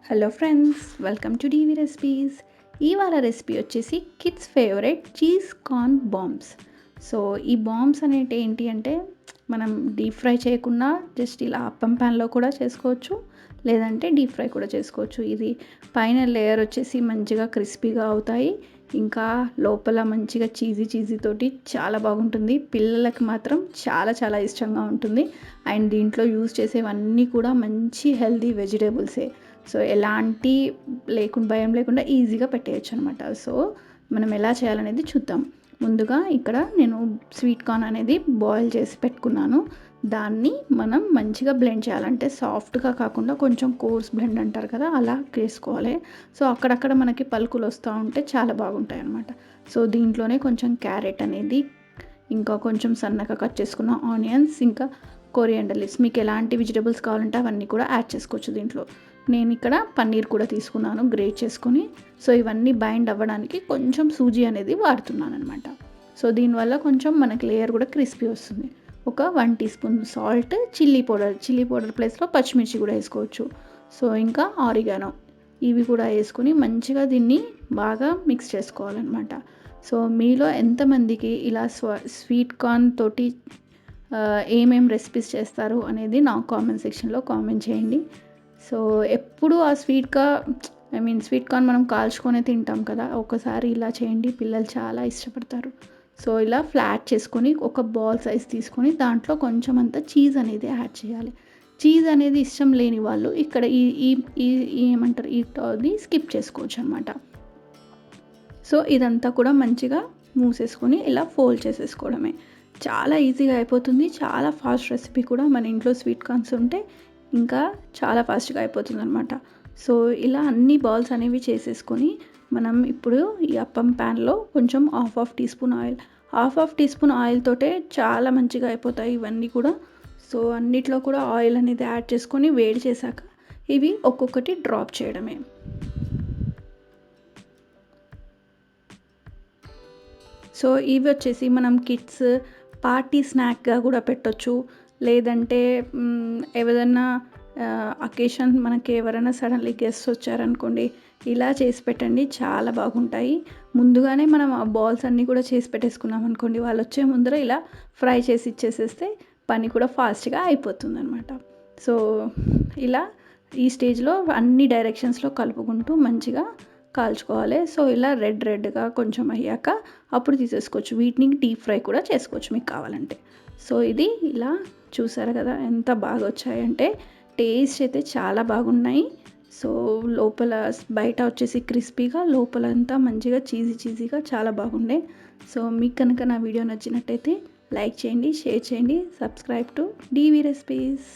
Hello friends, welcome to DV recipes. ఇవాళ recipe వచ్చేసి kids favourite cheese corn bombs. So ఈ bombs అనేవి ఏంటి అంటే మనం డీప్ ఫ్రై చేయకుండా జస్ట్ ఇలా అప్పం ప్యాన్లో కూడా చేసుకోవచ్చు, లేదంటే డీప్ ఫ్రై కూడా చేసుకోవచ్చు. ఇది పైన లేయర్ వచ్చేసి మంచిగా క్రిస్పీగా అవుతాయి, ఇంకా లోపల మంచిగా చీజీ తోటి చాలా బాగుంటుంది. పిల్లలకి మాత్రం చాలా చాలా ఇష్టంగా ఉంటుంది. అండ్ దీంట్లో యూజ్ చేసేవన్నీ కూడా మంచి హెల్తీ వెజిటేబుల్సే. సో ఎలాంటి భయం లేకుండా ఈజీగా పెట్టేయచ్చు అనమాట. సో మనం ఎలా చేయాలనేది చూద్దాం. ముందుగా ఇక్కడ నేను స్వీట్ కార్న్ అనేది బాయిల్ చేసి పెట్టుకున్నాను. దాన్ని మనం మంచిగా బ్లెండ్ చేయాలంటే సాఫ్ట్గా కాకుండా కొంచెం కోర్స్ బ్లెండ్ అంటారు కదా, అలా చేసుకోవాలి. సో అక్కడక్కడ మనకి పలుకులు వస్తూ ఉంటే చాలా బాగుంటాయి అన్నమాట. సో దీంట్లోనే కొంచెం క్యారెట్ అనేది, ఇంకా కొంచెం సన్నగా కట్ చేసుకున్న ఆనియన్స్, ఇంకా కొరియాండర్ లీవ్స్, మీకు ఎలాంటి వెజిటబుల్స్ కావాలంటే అవన్నీ కూడా యాడ్ చేసుకోవచ్చు దీంట్లో. నేను ఇక్కడ పన్నీర్ కూడా తీసుకున్నాను గ్రేట్ చేసుకొని. సో ఇవన్నీ బైండ్ అవ్వడానికి కొంచెం సూజీ అనేది వాడుతున్నాను అనమాట. సో దీనివల్ల కొంచెం మనకి లేయర్ కూడా క్రిస్పీ వస్తుంది. ఒక 1 teaspoon salt, chilli powder ప్లేస్లో పచ్చిమిర్చి కూడా వేసుకోవచ్చు. సో ఇంకా ఆరిగానో, ఇవి కూడా వేసుకొని మంచిగా దీన్ని బాగా మిక్స్ చేసుకోవాలన్నమాట. సో మీలో ఎంతమందికి ఇలా స్వీట్ కార్న్ తోటి ఏమేం రెసిపీస్ చేస్తారు అనేది నాకు కామెంట్ సెక్షన్లో కామెంట్ చేయండి. సో ఎప్పుడు ఆ స్వీట్ కార్న్ మనం కాల్చుకొని తింటాం కదా, ఒకసారి ఇలా చేయండి, పిల్లలు చాలా ఇష్టపడతారు. సో ఇలా ఫ్లాట్ చేసుకొని ఒక బాల్ సైజ్ తీసుకొని దాంట్లో కొంచెం అంత చీజ్ అనేది యాడ్ చేయాలి. చీజ్ అనేది ఇష్టం లేని వాళ్ళు ఇక్కడ ఈ ఈ ఏమంటారు ఇది స్కిప్ చేసుకోవచ్చు అనమాట. సో ఇదంతా కూడా మంచిగా మూసేసుకొని ఇలా ఫోల్డ్ చేసేసుకోవడమే. చాలా ఈజీగా అయిపోతుంది, చాలా ఫాస్ట్ రెసిపీ కూడా. మన ఇంట్లో స్వీట్ కార్న్స్ ఉంటే ఇంకా చాలా ఫాస్ట్గా అయిపోతుంది అనమాట. సో ఇలా అన్ని బాల్స్ అనేవి చేసేసుకొని మనం ఇప్పుడు ఈ అప్పం ప్యాన్లో కొంచెం హాఫ్ టీ స్పూన్ ఆయిల్ తోటే చాలా మంచిగా అయిపోతాయి ఇవన్నీ కూడా. సో అన్నిట్లో కూడా ఆయిల్ అనేది యాడ్ చేసుకొని వేడి చేశాక ఇవి ఒక్కొక్కటి డ్రాప్ చేయడమే. సో ఇవి వచ్చేసి మనం కిడ్స్ పార్టీ స్నాక్గా కూడా పెట్టొచ్చు, లేదంటే ఏదైనా అకేషన్ మనకి ఎవరైనా సడన్లీ గెస్ట్ వచ్చారనుకోండి, ఇలా చేసి పెట్టండి, చాలా బాగుంటాయి. ముందుగానే మనం ఆ బాల్స్ అన్నీ కూడా చేసి పెట్టేసుకున్నాం అనుకోండి, వాళ్ళు వచ్చే ముందర ఇలా ఫ్రై చేసి ఇచ్చేసేస్తే పని కూడా ఫాస్ట్గా అయిపోతుంది అనమాట. సో ఇలా ఈ స్టేజ్లో అన్ని డైరెక్షన్స్లో కలుపుకుంటూ మంచిగా కాల్చుకోవాలి. సో ఇలా రెడ్గా కొంచెం అయ్యాక అప్పుడు తీసేసుకోవచ్చు. వీటిని డీప్ ఫ్రై కూడా చేసుకోవచ్చు మీకు కావాలంటే. సో ఇది ఇలా చూసారు కదా ఎంత బాగా వచ్చాయంటే, టేస్ట్ అయితే చాలా బాగున్నాయి. సో లోపల బయట వచ్చేసి క్రిస్పీగా, లోపలంతా మంచిగా చీజీగా చాలా బాగుండే. సో మీకు కనుక నా వీడియో నచ్చినట్టయితే లైక్ చేయండి, షేర్ చేయండి, సబ్స్క్రైబ్ టు డీవీ రెసిపీస్.